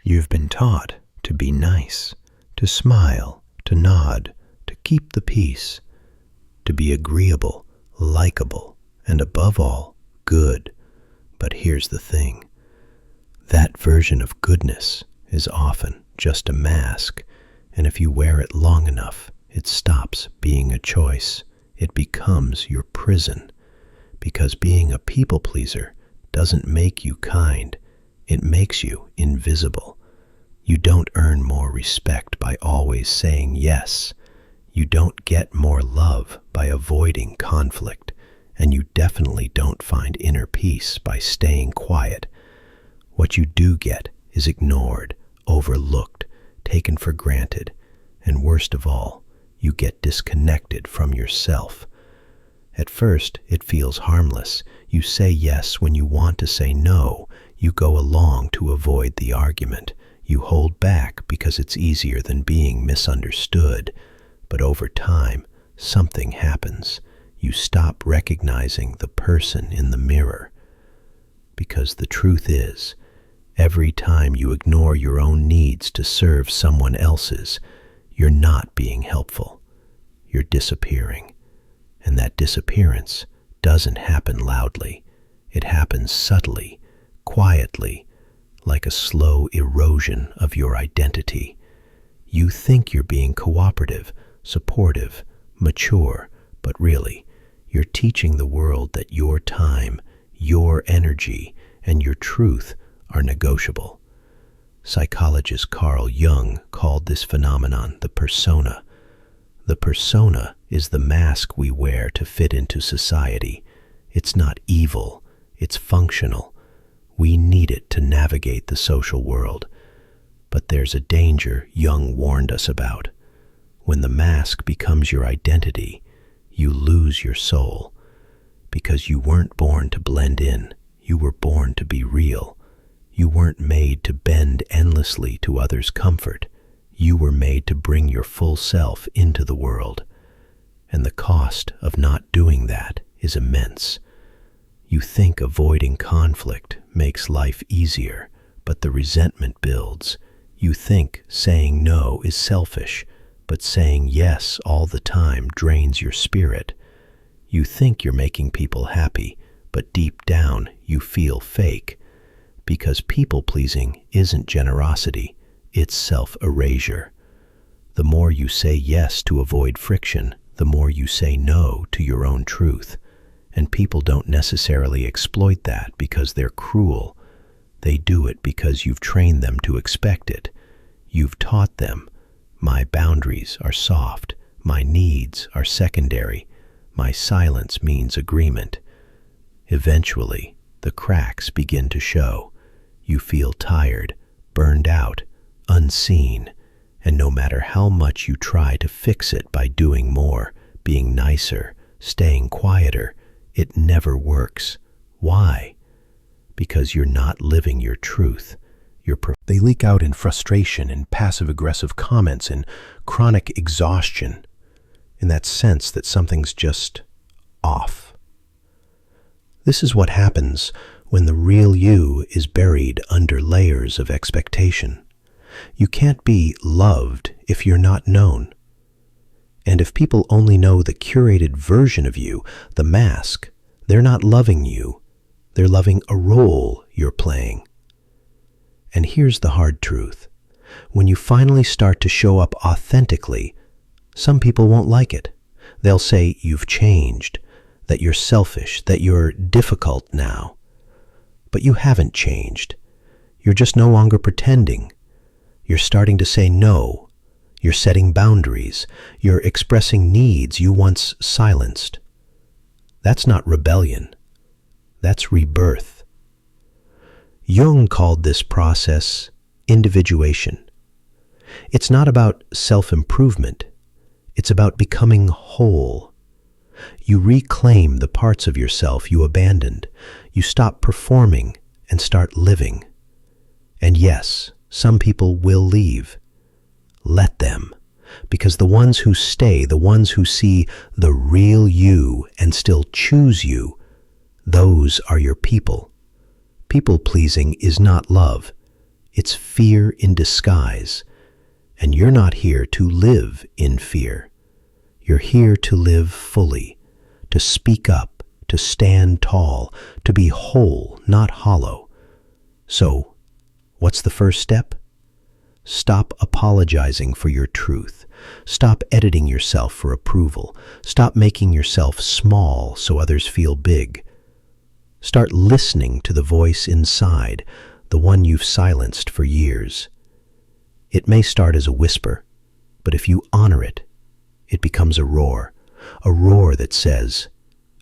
You've been taught to be nice, to smile, to nod, to keep the peace, to be agreeable, likable, and above all, good. But here's the thing. That version of goodness is often just a mask, and if you wear it long enough, it stops being a choice. It becomes your prison. Because being a people pleaser doesn't make you kind, it makes you invisible. You don't earn more respect by always saying yes. You don't get more love by avoiding conflict, and you definitely don't find inner peace by staying quiet. What you do get is ignored, overlooked, taken for granted, and worst of all, you get disconnected from yourself. At first, it feels harmless. You say yes when you want to say no. You go along to avoid the argument. You hold back because it's easier than being misunderstood. But over time, something happens. You stop recognizing the person in the mirror. Because the truth is, every time you ignore your own needs to serve someone else's, you're not being helpful. You're disappearing. And that disappearance doesn't happen loudly. It happens subtly, quietly, like a slow erosion of your identity. You think you're being cooperative, supportive, mature, but really, you're teaching the world that your time, your energy, and your truth are negotiable. Psychologist Carl Jung called this phenomenon the persona. The persona is the mask we wear to fit into society. It's not evil, it's functional. We need it to navigate the social world. But there's a danger Jung warned us about. When the mask becomes your identity, you lose your soul. Because you weren't born to blend in, you were born to be real. You weren't made to bend endlessly to others' comfort. You were made to bring your full self into the world. And the cost of not doing that is immense. You think avoiding conflict makes life easier, but the resentment builds. You think saying no is selfish, but saying yes all the time drains your spirit. You think you're making people happy, but deep down you feel fake. Because people-pleasing isn't generosity, it's self-erasure. The more you say yes to avoid friction, the more you say no to your own truth. And people don't necessarily exploit that because they're cruel. They do it because you've trained them to expect it. You've taught them, my boundaries are soft, my needs are secondary, my silence means agreement. Eventually, the cracks begin to show. You feel tired, burned out, unseen, and no matter how much you try to fix it by doing more, being nicer, staying quieter, it never works. Why? Because you're not living your truth. They leak out in frustration, in passive-aggressive comments, in chronic exhaustion, in that sense that something's just off. This is what happens when the real you is buried under layers of expectation. You can't be loved if you're not known. And if people only know the curated version of you, the mask, they're not loving you. They're loving a role you're playing. And here's the hard truth. When you finally start to show up authentically, some people won't like it. They'll say you've changed, that you're selfish, that you're difficult now. But you haven't changed. You're just no longer pretending. You're starting to say no. You're setting boundaries. You're expressing needs you once silenced. That's not rebellion. That's rebirth. Jung called this process individuation. It's not about self-improvement. It's about becoming whole. You reclaim the parts of yourself you abandoned. You stop performing and start living. And yes, some people will leave. Let them. Because the ones who stay, the ones who see the real you and still choose you, those are your people. People-pleasing is not love. It's fear in disguise. And you're not here to live in fear. You're here to live fully, to speak up, to stand tall, to be whole, not hollow. So, what's the first step? Stop apologizing for your truth. Stop editing yourself for approval. Stop making yourself small so others feel big. Start listening to the voice inside, the one you've silenced for years. It may start as a whisper, but if you honor it, it becomes a roar that says,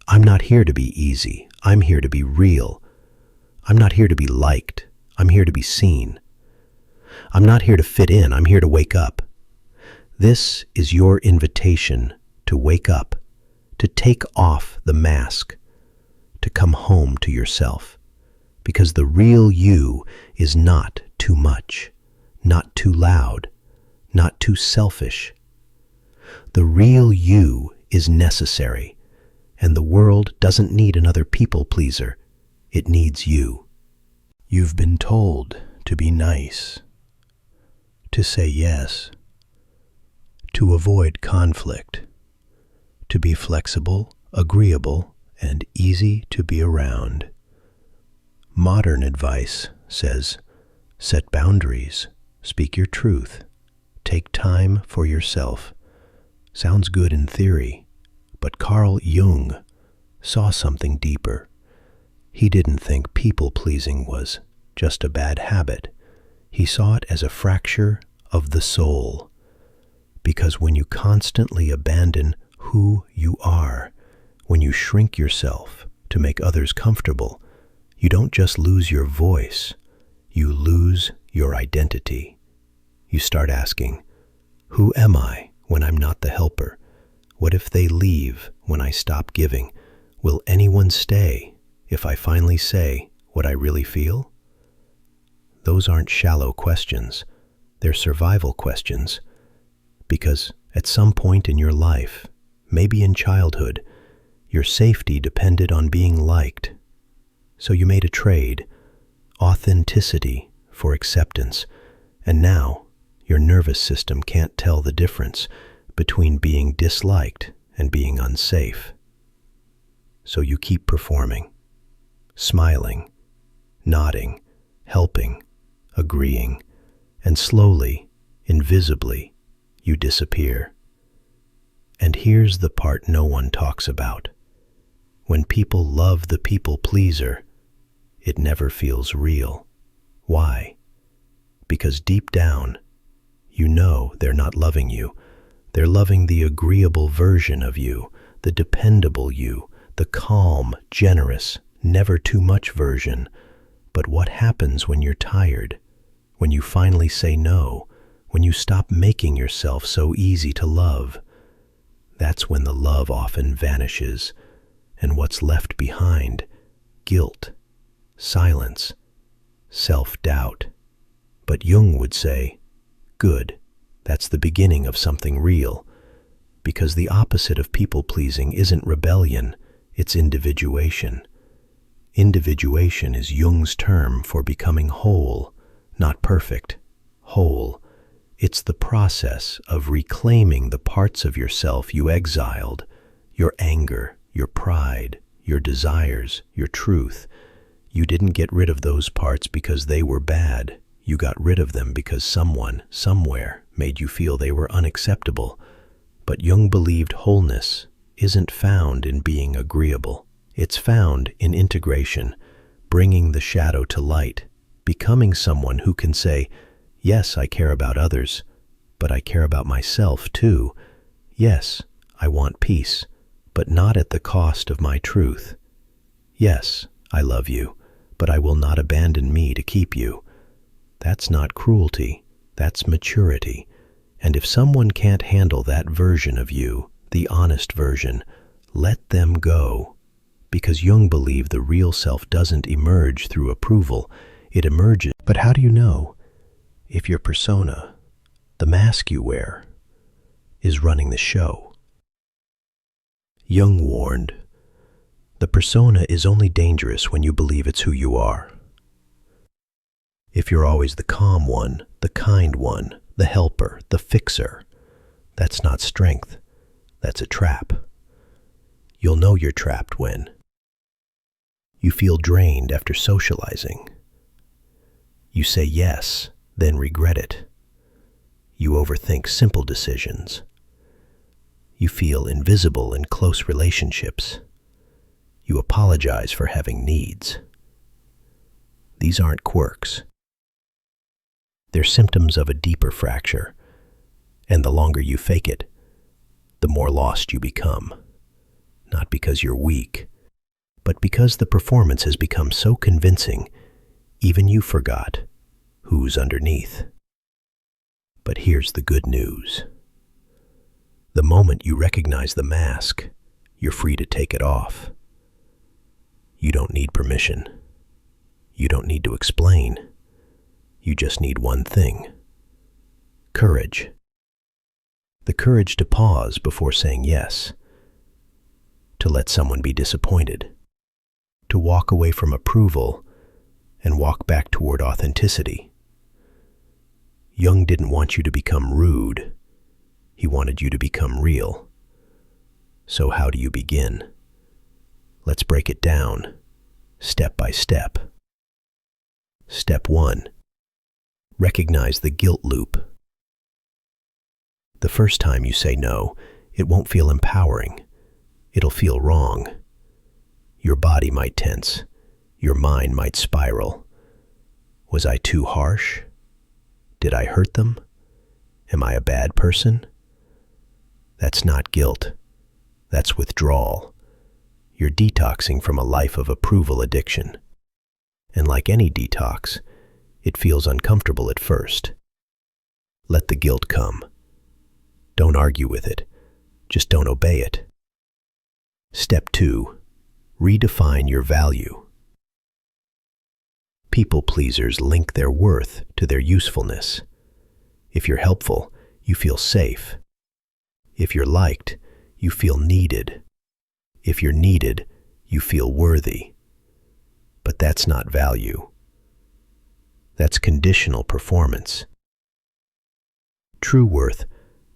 I'm not here to be easy, I'm here to be real. I'm not here to be liked, I'm here to be seen. I'm not here to fit in, I'm here to wake up. This is your invitation to wake up, to take off the mask, to come home to yourself. Because the real you is not too much, not too loud, not too selfish. The real you is necessary, and the world doesn't need another people pleaser. It needs you. You've been told to be nice, to say yes, to avoid conflict, to be flexible, agreeable, and easy to be around. Modern advice says, set boundaries, speak your truth, take time for yourself. Sounds good in theory, but Carl Jung saw something deeper. He didn't think people-pleasing was just a bad habit. He saw it as a fracture of the soul. Because when you constantly abandon who you are, when you shrink yourself to make others comfortable, you don't just lose your voice, you lose your identity. You start asking, who am I when I'm not the helper? What if they leave when I stop giving? Will anyone stay if I finally say what I really feel? Those aren't shallow questions. They're survival questions. Because at some point in your life, maybe in childhood, your safety depended on being liked. So you made a trade, authenticity for acceptance, and now your nervous system can't tell the difference between being disliked and being unsafe. So you keep performing, smiling, nodding, helping, agreeing, and slowly, invisibly, you disappear. And here's the part no one talks about. When people love the people pleaser, it never feels real. Why? Because deep down, you know they're not loving you. They're loving the agreeable version of you, the dependable you, the calm, generous, never too much version. But what happens when you're tired? When you finally say no? When you stop making yourself so easy to love? That's when the love often vanishes, and what's left behind? Guilt, silence, self-doubt. But Jung would say, good, that's the beginning of something real, because the opposite of people-pleasing isn't rebellion, it's individuation. Individuation is Jung's term for becoming whole, not perfect, whole. It's the process of reclaiming the parts of yourself you exiled, your anger, your pride, your desires, your truth. You didn't get rid of those parts because they were bad. You got rid of them because someone, somewhere, made you feel they were unacceptable. But Jung believed wholeness isn't found in being agreeable. It's found in integration, bringing the shadow to light, becoming someone who can say, yes, I care about others, but I care about myself too. Yes, I want peace, but not at the cost of my truth. Yes, I love you, but I will not abandon me to keep you. That's not cruelty, that's maturity. And if someone can't handle that version of you, the honest version, let them go. Because Jung believed the real self doesn't emerge through approval, it emerges. But how do you know if your persona, the mask you wear, is running the show? Jung warned, the persona is only dangerous when you believe it's who you are. If you're always the calm one, the kind one, the helper, the fixer, that's not strength. That's a trap. You'll know you're trapped when you feel drained after socializing. You say yes, then regret it. You overthink simple decisions. You feel invisible in close relationships. You apologize for having needs. These aren't quirks. They're symptoms of a deeper fracture, and the longer you fake it, the more lost you become. Not because you're weak, but because the performance has become so convincing, even you forgot who's underneath. But here's the good news. The moment you recognize the mask, you're free to take it off. You don't need permission. You don't need to explain. You just need one thing: courage. The courage to pause before saying yes, to let someone be disappointed, to walk away from approval and walk back toward authenticity. Jung didn't want you to become rude. He wanted you to become real. So how do you begin? Let's break it down, step by step. Step 1. Recognize the guilt loop. The first time you say no, it won't feel empowering. It'll feel wrong. Your body might tense. Your mind might spiral. Was I too harsh? Did I hurt them? Am I a bad person? That's not guilt. That's withdrawal. You're detoxing from a life of approval addiction. And like any detox, it feels uncomfortable at first. Let the guilt come. Don't argue with it. Just don't obey it. Step 2. Redefine your value. People pleasers link their worth to their usefulness. If you're helpful, you feel safe. If you're liked, you feel needed. If you're needed, you feel worthy. But that's not value. That's conditional performance. True worth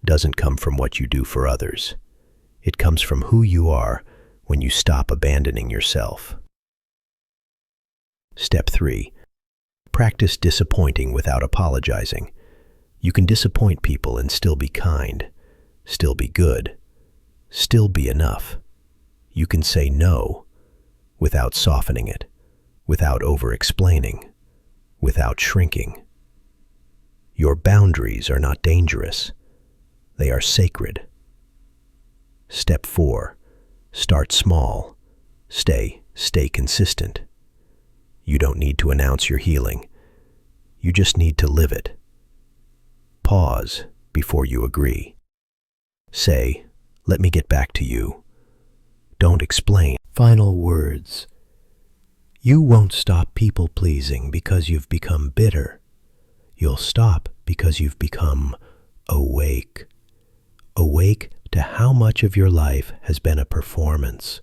doesn't come from what you do for others. It comes from who you are when you stop abandoning yourself. Step 3. Practice disappointing without apologizing. You can disappoint people and still be kind, still be good, still be enough. You can say no without softening it, without over-explaining, without shrinking. Your boundaries are not dangerous. They are sacred. Step 4. Start small. Stay consistent. You don't need to announce your healing. You just need to live it. Pause before you agree. Say, "Let me get back to you." Don't explain. Final words. You won't stop people-pleasing because you've become bitter. You'll stop because you've become awake. Awake to how much of your life has been a performance.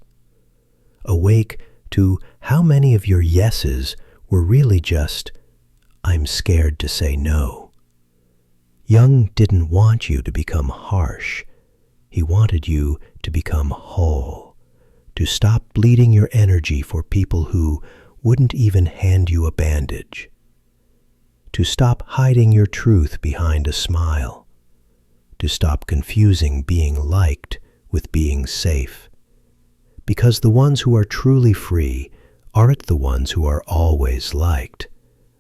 Awake to how many of your yeses were really just, "I'm scared to say no." Jung didn't want you to become harsh. He wanted you to become whole, to stop bleeding your energy for people who wouldn't even hand you a bandage, to stop hiding your truth behind a smile, to stop confusing being liked with being safe. Because the ones who are truly free aren't the ones who are always liked.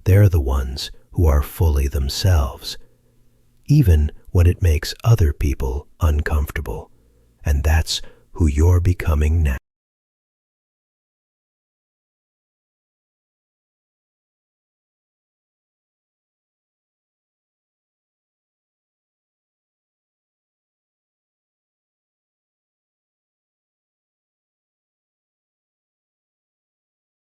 They're the ones who are fully themselves, even when it makes other people uncomfortable. And that's who you're becoming now.